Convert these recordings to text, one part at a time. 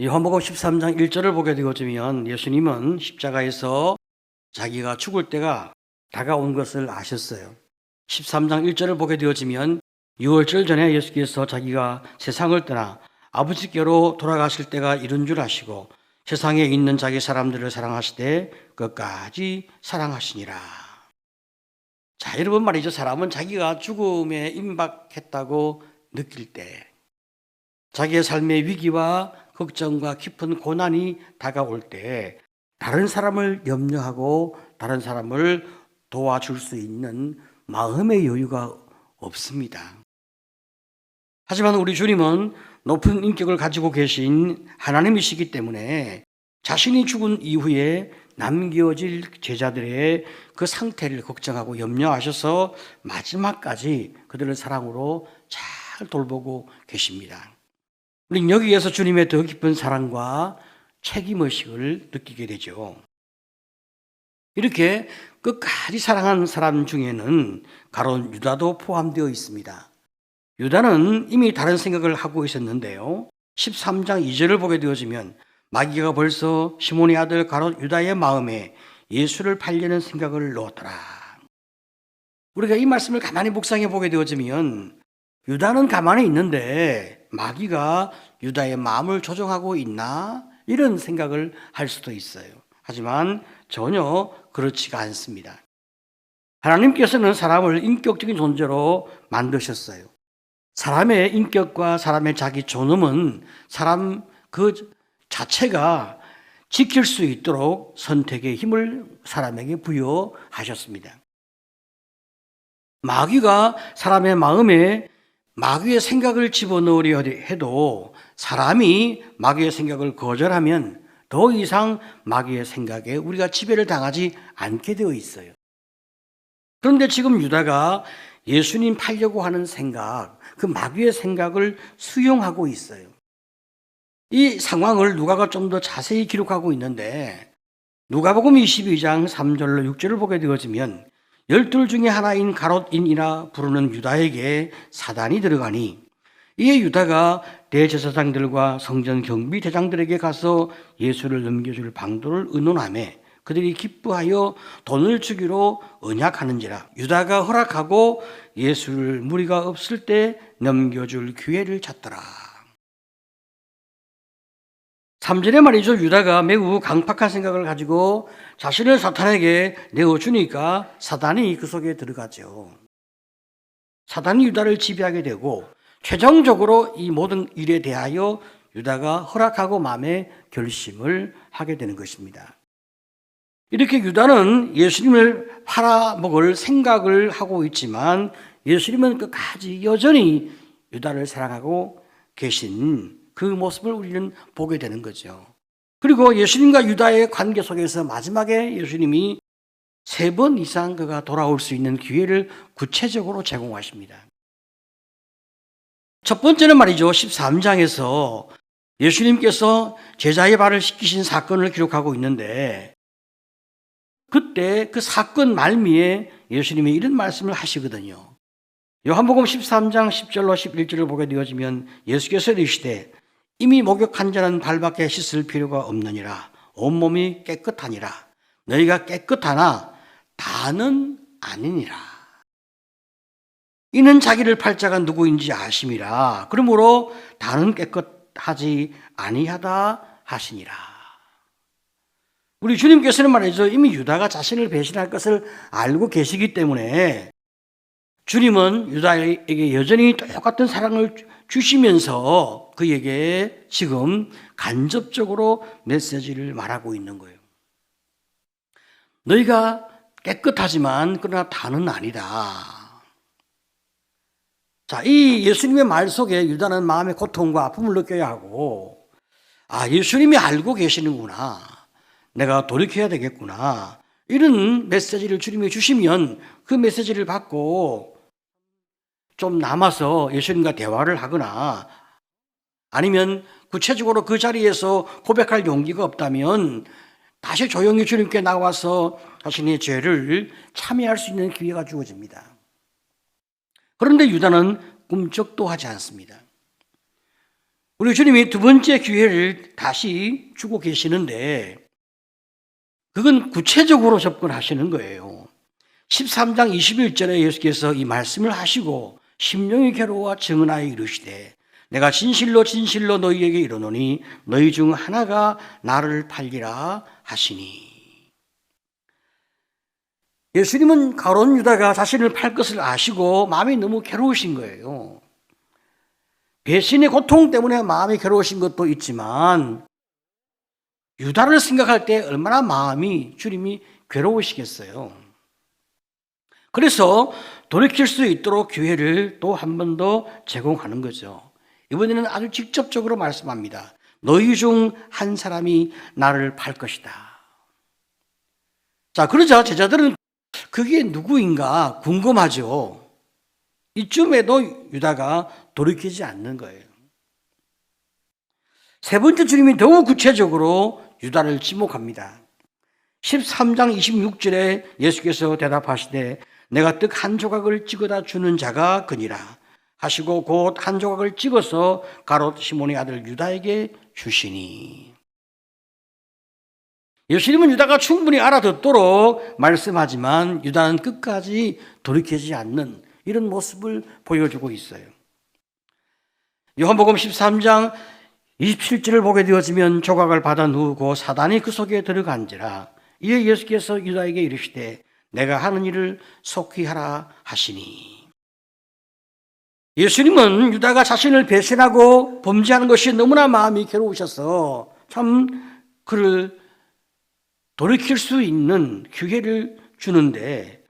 요한복음 13장 1절을 보게 되어지면 예수님은 십자가에서 자기가 죽을 때가 다가온 것을 아셨어요. 13장 1절을 보게 되어지면 6월절 전에 예수께서 자기가 세상을 떠나 아버지께로 돌아가실 때가 이른 줄 아시고 세상에 있는 자기 사람들을 사랑하시되 끝까지 사랑하시니라. 자, 여러분 말이죠. 사람은 자기가 죽음에 임박했다고 느낄 때, 자기의 삶의 위기와 걱정과 깊은 고난이 다가올 때 다른 사람을 염려하고 다른 사람을 도와줄 수 있는 마음의 여유가 없습니다. 하지만 우리 주님은 높은 인격을 가지고 계신 하나님이시기 때문에 자신이 죽은 이후에 남겨질 제자들의 그 상태를 걱정하고 염려하셔서 마지막까지 그들을 사랑으로 잘 돌보고 계십니다. 우리는 여기에서 주님의 더 깊은 사랑과 책임의식을 느끼게 되죠. 이렇게 끝까지 사랑한 사람 중에는 가론 유다도 포함되어 있습니다. 유다는 이미 다른 생각을 하고 있었는데요. 13장 2절을 보게 되어지면 마귀가 벌써 시몬의 아들 가롯 유다의 마음에 예수를 팔려는 생각을 넣었더라. 우리가 이 말씀을 가만히 묵상해 보게 되어지면 유다는 가만히 있는데 마귀가 유다의 마음을 조종하고 있나? 이런 생각을 할 수도 있어요. 하지만 전혀 그렇지가 않습니다. 하나님께서는 사람을 인격적인 존재로 만드셨어요. 사람의 인격과 사람의 자기 존엄은 사람 그 자체가 지킬 수 있도록 선택의 힘을 사람에게 부여하셨습니다. 마귀가 사람의 마음에 마귀의 생각을 집어넣으려 해도 사람이 마귀의 생각을 거절하면 더 이상 마귀의 생각에 우리가 지배를 당하지 않게 되어 있어요. 그런데 지금 유다가 예수님 팔려고 하는 생각, 그 마귀의 생각을 수용하고 있어요. 이 상황을 누가가 좀 더 자세히 기록하고 있는데 누가복음 22장 3절로 6절을 보게 되어지면 12 중에 하나인 가롯인이라 부르는 유다에게 사단이 들어가니 이에 유다가 대제사장들과 성전 경비대장들에게 가서 예수를 넘겨줄 방도를 의논하매 그들이 기뻐하여 돈을 주기로 언약하는지라. 유다가 허락하고 예수를 무리가 없을 때 넘겨줄 기회를 찾더라. 3절에 말이죠. 유다가 매우 강팍한 생각을 가지고 자신을 사탄에게 내어주니까 사단이 그 속에 들어가죠. 사단이 유다를 지배하게 되고 최종적으로 이 모든 일에 대하여 유다가 허락하고 마음의 결심을 하게 되는 것입니다. 이렇게 유다는 예수님을 팔아먹을 생각을 하고 있지만 예수님은 끝까지 여전히 유다를 사랑하고 계신 그 모습을 우리는 보게 되는 거죠. 그리고 예수님과 유다의 관계 속에서 마지막에 예수님이 3번 이상 그가 돌아올 수 있는 기회를 구체적으로 제공하십니다. 첫 번째는 말이죠. 13장에서 예수님께서 제자의 발을 씻기신 사건을 기록하고 있는데 그때 그 사건 말미에 예수님이 이런 말씀을 하시거든요. 요한복음 13장 10절로 11절을 보게 되어지면 예수께서 이르시되 이미 목욕한 자는 발밖에 씻을 필요가 없느니라. 온몸이 깨끗하니라. 너희가 깨끗하나 다는 아니니라. 이는 자기를 팔 자가 누구인지 아심이라. 그러므로 다는 깨끗하지 아니하다 하시니라. 우리 주님께서는 말이죠. 이미 유다가 자신을 배신할 것을 알고 계시기 때문에 주님은 유다에게 여전히 똑같은 사랑을 주시면서 그에게 지금 간접적으로 메시지를 말하고 있는 거예요. 너희가 깨끗하지만 그러나 다는 아니다. 자, 이 예수님의 말 속에 유다는 마음의 고통과 아픔을 느껴야 하고, 아, 예수님이 알고 계시는구나. 내가 돌이켜야 되겠구나. 이런 메시지를 주님이 주시면 그 메시지를 받고 좀 남아서 예수님과 대화를 하거나 아니면 구체적으로 그 자리에서 고백할 용기가 없다면 다시 조용히 주님께 나와서 자신의 죄를 참여할 수 있는 기회가 주어집니다. 그런데 유다는 꿈쩍도 하지 않습니다. 우리 주님이 두 번째 기회를 다시 주고 계시는데 그건 구체적으로 접근하시는 거예요. 13장 21절에 예수께서 이 말씀을 하시고 심령이 괴로워 증언하여 이르시되 내가 진실로 진실로 너희에게 이르노니 너희 중 하나가 나를 팔리라 하시니. 예수님은 가룟 유다가 자신을 팔 것을 아시고 마음이 너무 괴로우신 거예요. 배신의 고통 때문에 마음이 괴로우신 것도 있지만 유다를 생각할 때 얼마나 마음이 주님이 괴로우시겠어요. 그래서 돌이킬 수 있도록 기회를 또 한 번 더 제공하는 거죠. 이번에는 아주 직접적으로 말씀합니다. 너희 중 한 사람이 나를 팔 것이다. 자, 그러자 제자들은 그게 누구인가 궁금하죠. 이쯤에도 유다가 돌이키지 않는 거예요. 세 번째 주님이 더욱 구체적으로 유다를 지목합니다. 13장 26절에 예수께서 대답하시되 내가 떡 한 조각을 찍어다 주는 자가 그니라 하시고 곧 한 조각을 찍어서 가롯 시몬의 아들 유다에게 주시니. 예수님은 유다가 충분히 알아듣도록 말씀하지만 유다는 끝까지 돌이키지 않는 이런 모습을 보여주고 있어요. 요한복음 13장 27절을 보게 되어지면 조각을 받은 후 그 사단이 그 속에 들어간지라. 이에 예수께서 유다에게 이르시되 내가 하는 일을 속히 하라 하시니. 예수님은 유다가 자신을 배신하고 범죄하는 것이 너무나 마음이 괴로우셔서 참 그를 돌이킬 수 있는 기회를 주는데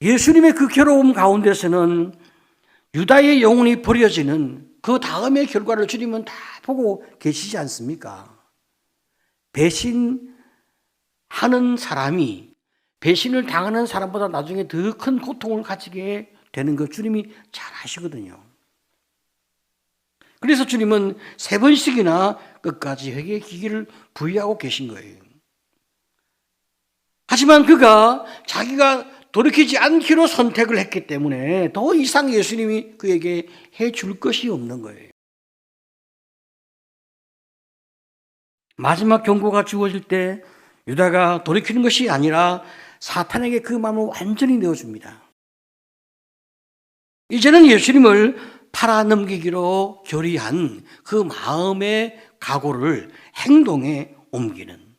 예수님의 그 괴로움 가운데서는 유다의 영혼이 버려지는 그 다음의 결과를 주님은 다 보고 계시지 않습니까? 배신하는 사람이 배신을 당하는 사람보다 나중에 더 큰 고통을 가지게 되는 거 주님이 잘 아시거든요. 그래서 주님은 세 번씩이나 끝까지 회개의 기회를 부여하고 계신 거예요. 하지만 그가 자기가 돌이키지 않기로 선택을 했기 때문에 더 이상 예수님이 그에게 해줄 것이 없는 거예요. 마지막 경고가 주어질 때 유다가 돌이키는 것이 아니라 사탄에게 그 마음을 완전히 내어줍니다. 이제는 예수님을 팔아넘기기로 결의한 그 마음의 각오를 행동에 옮기는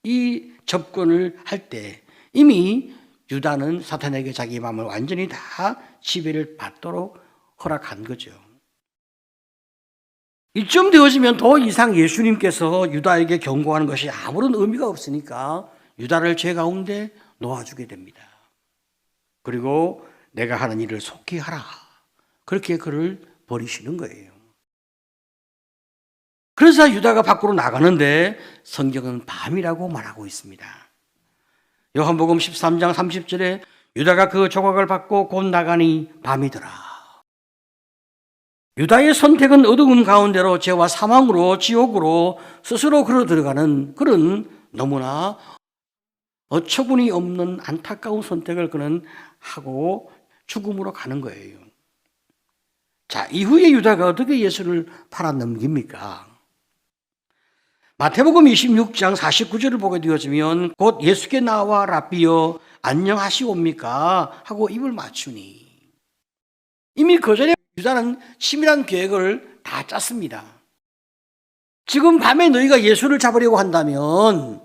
이 접근을 할 때 이미 유다는 사탄에게 자기 마음을 완전히 다 지배를 받도록 허락한 거죠. 이쯤 되어지면 더 이상 예수님께서 유다에게 경고하는 것이 아무런 의미가 없으니까 유다를 죄 가운데 놓아주게 됩니다. 그리고 내가 하는 일을 속히 하라. 그렇게 그를 버리시는 거예요. 그래서 유다가 밖으로 나가는데 성경은 밤이라고 말하고 있습니다. 요한복음 13장 30절에 유다가 그 조각을 받고 곧 나가니 밤이더라. 유다의 선택은 어두움 가운데로 죄와 사망으로 지옥으로 스스로 걸어 들어가는 그런 너무나 어처구니 없는 안타까운 선택을 그는 하고 죽음으로 가는 거예요. 자, 이후에 유다가 어떻게 예수를 팔아넘깁니까? 마태복음 26장 49절을 보게 되어지면 곧 예수께 나와 랍비여 안녕하시옵니까? 하고 입을 맞추니. 이미 그 전에 유다는 치밀한 계획을 다 짰습니다. 지금 밤에 너희가 예수를 잡으려고 한다면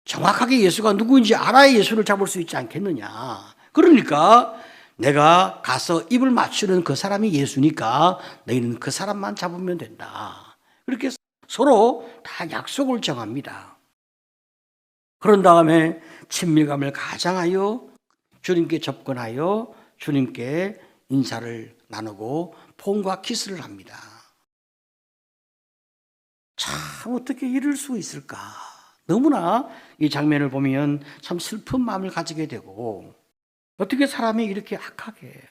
정확하게 예수가 누구인지 알아야 예수를 잡을 수 있지 않겠느냐. 그러니까 내가 가서 입을 맞추는 그 사람이 예수니까 너희는 그 사람만 잡으면 된다. 그렇게 서로 다 약속을 정합니다. 그런 다음에 친밀감을 가장하여 주님께 접근하여 주님께 인사를 나누고 폰과 키스를 합니다. 참 어떻게 이럴 수 있을까? 너무나 이 장면을 보면 참 슬픈 마음을 가지게 되고 어떻게 사람이 이렇게 악하게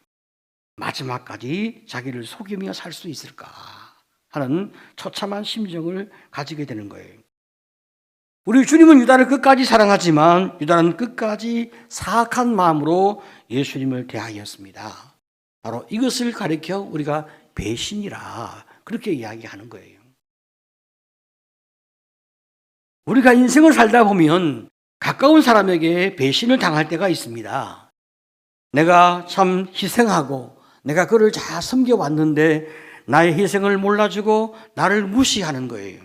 마지막까지 자기를 속이며 살 수 있을까 하는 처참한 심정을 가지게 되는 거예요. 우리 주님은 유다를 끝까지 사랑하지만 유다는 끝까지 사악한 마음으로 예수님을 대하였습니다. 바로 이것을 가리켜 우리가 배신이라 그렇게 이야기하는 거예요. 우리가 인생을 살다 보면 가까운 사람에게 배신을 당할 때가 있습니다. 내가 참 희생하고 내가 그를 잘 섬겨왔는데 나의 희생을 몰라주고 나를 무시하는 거예요.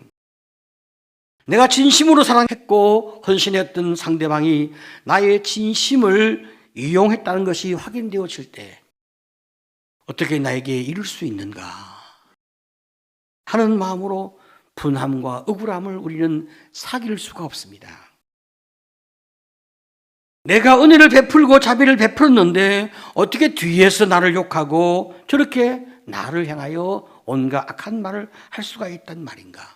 내가 진심으로 사랑했고 헌신했던 상대방이 나의 진심을 이용했다는 것이 확인되어질 때 어떻게 나에게 이룰 수 있는가 하는 마음으로 분함과 억울함을 우리는 사귈 수가 없습니다. 내가 은혜를 베풀고 자비를 베풀었는데 어떻게 뒤에서 나를 욕하고 저렇게 나를 향하여 온갖 악한 말을 할 수가 있단 말인가?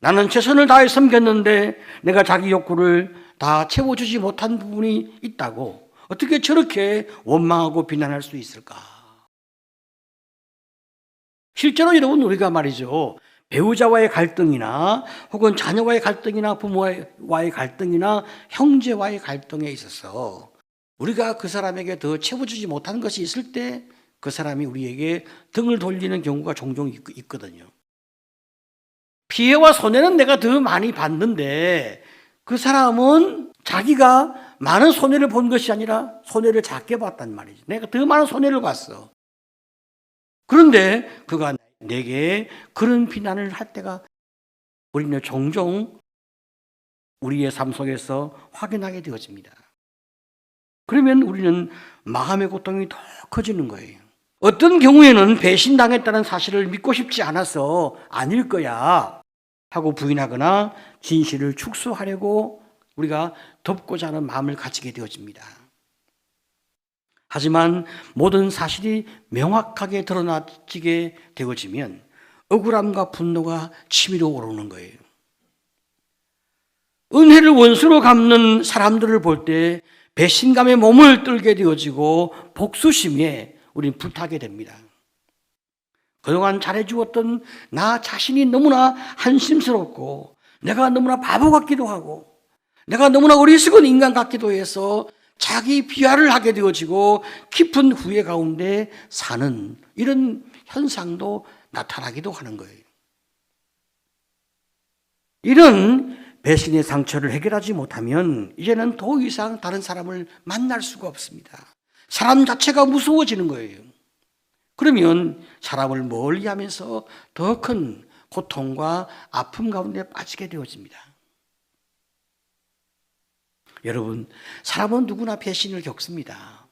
나는 최선을 다해 섬겼는데 내가 자기 욕구를 다 채워주지 못한 부분이 있다고 어떻게 저렇게 원망하고 비난할 수 있을까? 실제로 여러분 우리가 말이죠. 배우자와의 갈등이나 혹은 자녀와의 갈등이나 부모와의 갈등이나 형제와의 갈등에 있어서 우리가 그 사람에게 더 채워주지 못한 것이 있을 때 그 사람이 우리에게 등을 돌리는 경우가 종종 있거든요. 피해와 손해는 내가 더 많이 받는데 그 사람은 자기가 많은 손해를 본 것이 아니라 손해를 작게 봤단 말이죠. 내가 더 많은 손해를 봤어. 그런데 그가 내게 그런 비난을 할 때가 우리는 종종 우리의 삶 속에서 확인하게 되어집니다. 그러면 우리는 마음의 고통이 더 커지는 거예요. 어떤 경우에는 배신당했다는 사실을 믿고 싶지 않아서 아닐 거야 하고 부인하거나 진실을 축소하려고 우리가 덮고자 하는 마음을 가지게 되어집니다. 하지만 모든 사실이 명확하게 드러나지게 되어지면 억울함과 분노가 치밀어 오르는 거예요. 은혜를 원수로 갚는 사람들을 볼 때 배신감에 몸을 떨게 되어지고 복수심에 우리는 불타게 됩니다. 그동안 잘해주었던 나 자신이 너무나 한심스럽고 내가 너무나 바보 같기도 하고 내가 너무나 어리석은 인간 같기도 해서 자기 비하를 하게 되어지고 깊은 후회 가운데 사는 이런 현상도 나타나기도 하는 거예요. 이런 배신의 상처를 해결하지 못하면 이제는 더 이상 다른 사람을 만날 수가 없습니다. 사람 자체가 무서워지는 거예요. 그러면 사람을 멀리하면서 더 큰 고통과 아픔 가운데 빠지게 되어집니다. 여러분, 사람은 누구나 배신을 겪습니다.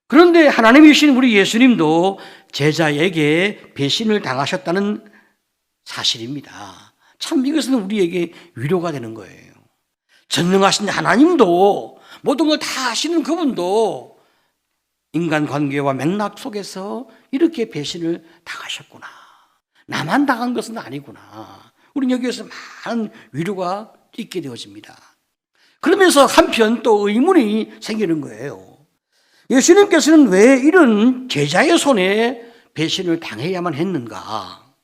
그런데 하나님이신 우리 예수님도 제자에게 배신을 당하셨다는 사실입니다. 참 이것은 우리에게 위로가 되는 거예요. 전능하신 하나님도 모든 걸 다 아시는 그분도 인간관계와 맥락 속에서 이렇게 배신을 당하셨구나. 나만 당한 것은 아니구나. 우리는 여기에서 많은 위로가 있게 되어집니다. 그러면서 한편 또 의문이 생기는 거예요. 예수님께서는 왜 이런 제자의 손에 배신을 당해야만 했는가?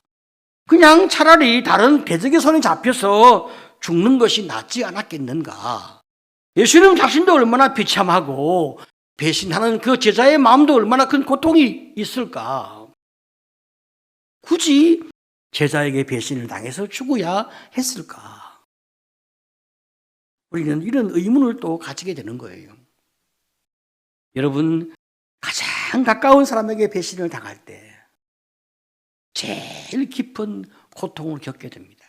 그냥 차라리 다른 대적의 손에 잡혀서 죽는 것이 낫지 않았겠는가? 예수님 자신도 얼마나 비참하고 배신하는 그 제자의 마음도 얼마나 큰 고통이 있을까? 굳이 제자에게 배신을 당해서 죽어야 했을까? 우리는 이런 의문을 또 가지게 되는 거예요. 여러분, 가장 가까운 사람에게 배신을 당할 때 제일 깊은 고통을 겪게 됩니다.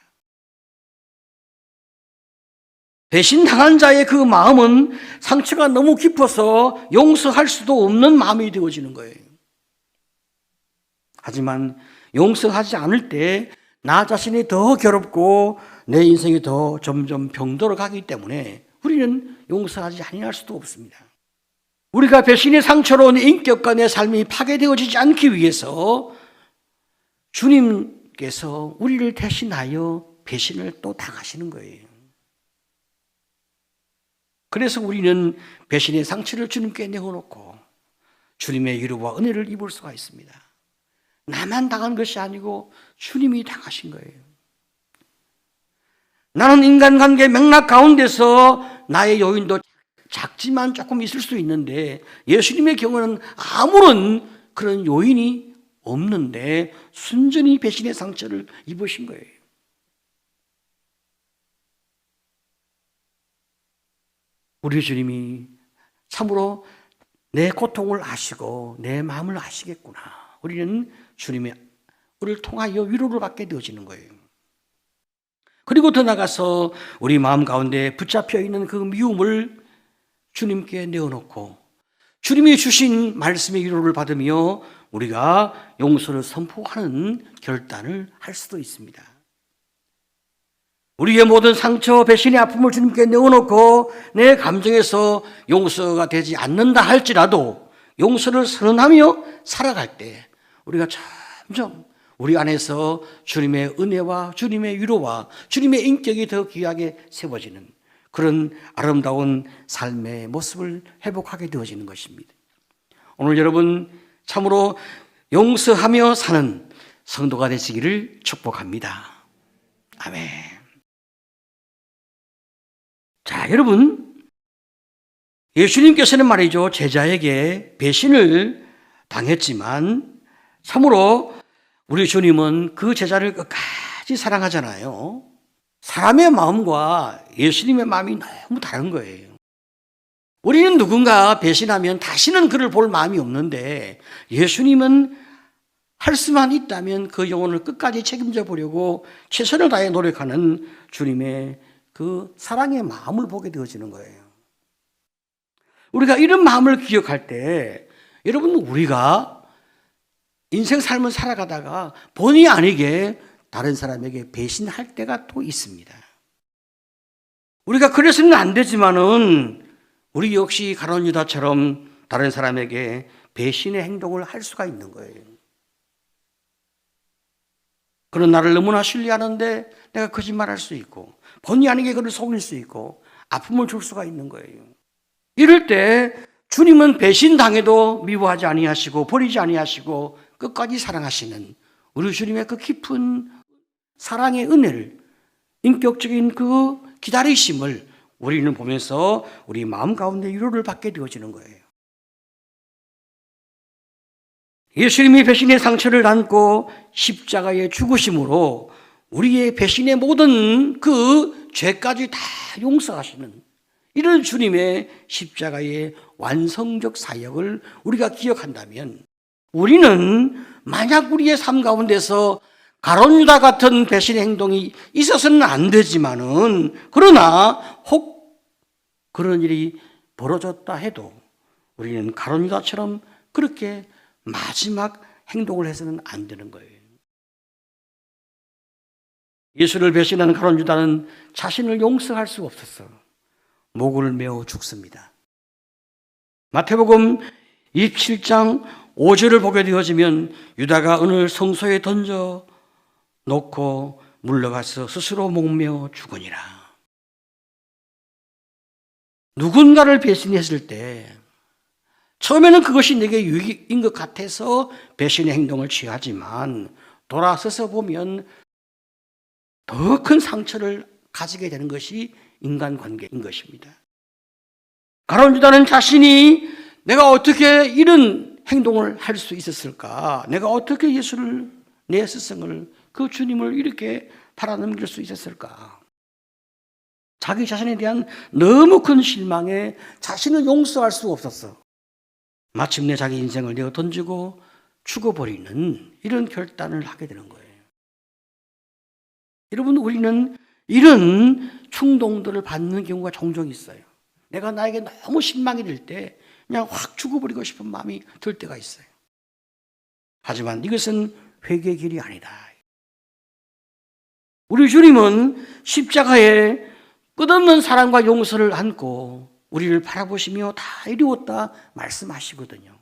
배신당한 자의 그 마음은 상처가 너무 깊어서 용서할 수도 없는 마음이 되어지는 거예요. 하지만 용서하지 않을 때 나 자신이 더 괴롭고 내 인생이 더 점점 병들어 가기 때문에 우리는 용서하지 아니할 수도 없습니다. 우리가 배신의 상처로 내 인격과 내 삶이 파괴되어지지 않기 위해서 주님께서 우리를 대신하여 배신을 또 당하시는 거예요. 그래서 우리는 배신의 상처를 주님께 내어놓고 주님의 위로와 은혜를 입을 수가 있습니다. 나만 당한 것이 아니고 주님이 당하신 거예요. 나는 인간관계 맥락 가운데서 나의 요인도 작지만 조금 있을 수 있는데 예수님의 경우는 아무런 그런 요인이 없는데 순전히 배신의 상처를 입으신 거예요. 우리 주님이 참으로 내 고통을 아시고 내 마음을 아시겠구나. 우리는 주님의 우리를 통하여 위로를 받게 되어지는 거예요. 그리고 더 나가서 우리 마음 가운데 붙잡혀 있는 그 미움을 주님께 내어놓고 주님이 주신 말씀의 위로를 받으며 우리가 용서를 선포하는 결단을 할 수도 있습니다. 우리의 모든 상처, 배신의 아픔을 주님께 내어놓고 내 감정에서 용서가 되지 않는다 할지라도 용서를 선언하며 살아갈 때 우리가 점점 우리 안에서 주님의 은혜와 주님의 위로와 주님의 인격이 더 귀하게 세워지는 그런 아름다운 삶의 모습을 회복하게 되어지는 것입니다. 오늘 여러분 참으로 용서하며 사는 성도가 되시기를 축복합니다. 아멘. 자, 여러분, 예수님께서는 말이죠, 제자에게 배신을 당했지만 참으로 우리 주님은 그 제자를 끝까지 사랑하잖아요. 사람의 마음과 예수님의 마음이 너무 다른 거예요. 우리는 누군가 배신하면 다시는 그를 볼 마음이 없는데 예수님은 할 수만 있다면 그 영혼을 끝까지 책임져 보려고 최선을 다해 노력하는 주님의 그 사랑의 마음을 보게 되어지는 거예요. 우리가 이런 마음을 기억할 때 여러분 우리가 인생 삶을 살아가다가 본의 아니게 다른 사람에게 배신할 때가 또 있습니다. 우리가 그래서는 안 되지만은 우리 역시 가룟 유다처럼 다른 사람에게 배신의 행동을 할 수가 있는 거예요. 그는 나를 너무나 신뢰하는데 내가 거짓말할 수 있고 본의 아니게 그를 속일 수 있고 아픔을 줄 수가 있는 거예요. 이럴 때 주님은 배신당해도 미워하지 아니하시고 버리지 아니하시고 끝까지 사랑하시는 우리 주님의 그 깊은 사랑의 은혜를 인격적인 그 기다리심을 우리는 보면서 우리 마음 가운데 위로를 받게 되어지는 거예요. 예수님이 배신의 상처를 안고 십자가의 죽으심으로 우리의 배신의 모든 그 죄까지 다 용서하시는 이런 주님의 십자가의 완성적 사역을 우리가 기억한다면 우리는 만약 우리의 삶 가운데서 가룟 유다 같은 배신의 행동이 있어서는 안 되지만은 그러나 혹 그런 일이 벌어졌다 해도 우리는 가룟 유다처럼 그렇게 마지막 행동을 해서는 안 되는 거예요. 예수를 배신한 가룟 유다는 자신을 용서할 수 없었어. 목을 메어 죽습니다. 마태복음 27장 5절을 보게 되어지면 유다가 오늘 성소에 던져 놓고 물러가서 스스로 목메어 죽으니라. 누군가를 배신했을 때 처음에는 그것이 내게 유익인 것 같아서 배신의 행동을 취하지만 돌아서서 보면 더 큰 상처를 가지게 되는 것이 인간관계인 것입니다. 가룟 유다는 자신이 내가 어떻게 이런 행동을 할 수 있었을까? 내가 어떻게 예수를 내 스승을 그 주님을 이렇게 팔아넘길 수 있었을까? 자기 자신에 대한 너무 큰 실망에 자신을 용서할 수 없었어. 마침내 자기 인생을 내어 던지고 죽어버리는 이런 결단을 하게 되는 거예요. 여러분, 우리는 이런 충동들을 받는 경우가 종종 있어요. 내가 나에게 너무 실망이 될 때 그냥 확 죽어버리고 싶은 마음이 들 때가 있어요. 하지만 이것은 회개의 길이 아니다. 우리 주님은 십자가에 끝없는 사랑과 용서를 안고 우리를 바라보시며 다 이루었다 말씀하시거든요.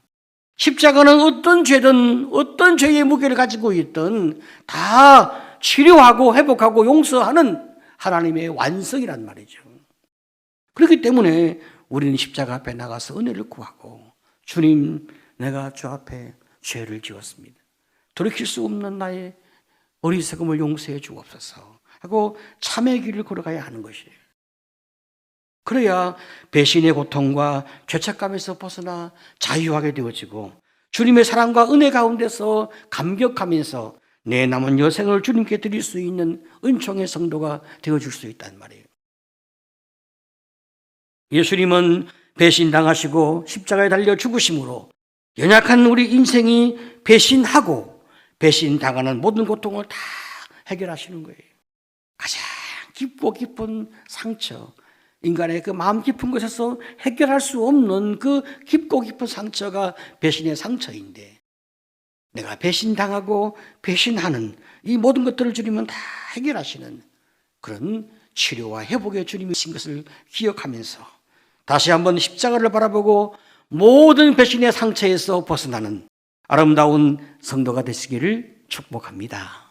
십자가는 어떤 죄든 어떤 죄의 무게를 가지고 있든 다 치료하고 회복하고 용서하는 하나님의 완성이란 말이죠. 그렇기 때문에 우리는 십자가 앞에 나가서 은혜를 구하고 주님, 내가 주 앞에 죄를 지었습니다. 돌이킬 수 없는 나의 어리석음을 용서해 주옵소서. 하고 참의 길을 걸어가야 하는 것이에요. 그래야 배신의 고통과 죄책감에서 벗어나 자유하게 되어지고 주님의 사랑과 은혜 가운데서 감격하면서 내 남은 여생을 주님께 드릴 수 있는 은총의 성도가 되어줄 수 있단 말이에요. 예수님은 배신당하시고 십자가에 달려 죽으심으로 연약한 우리 인생이 배신하고 배신당하는 모든 고통을 다 해결하시는 거예요. 가장 깊고 깊은 상처, 인간의 그 마음 깊은 곳에서 해결할 수 없는 그 깊고 깊은 상처가 배신의 상처인데, 내가 배신당하고 배신하는 이 모든 것들을 주님은 다 해결하시는 그런 치료와 회복의 주님이신 것을 기억하면서 다시 한번 십자가를 바라보고 모든 배신의 상처에서 벗어나는 아름다운 성도가 되시기를 축복합니다.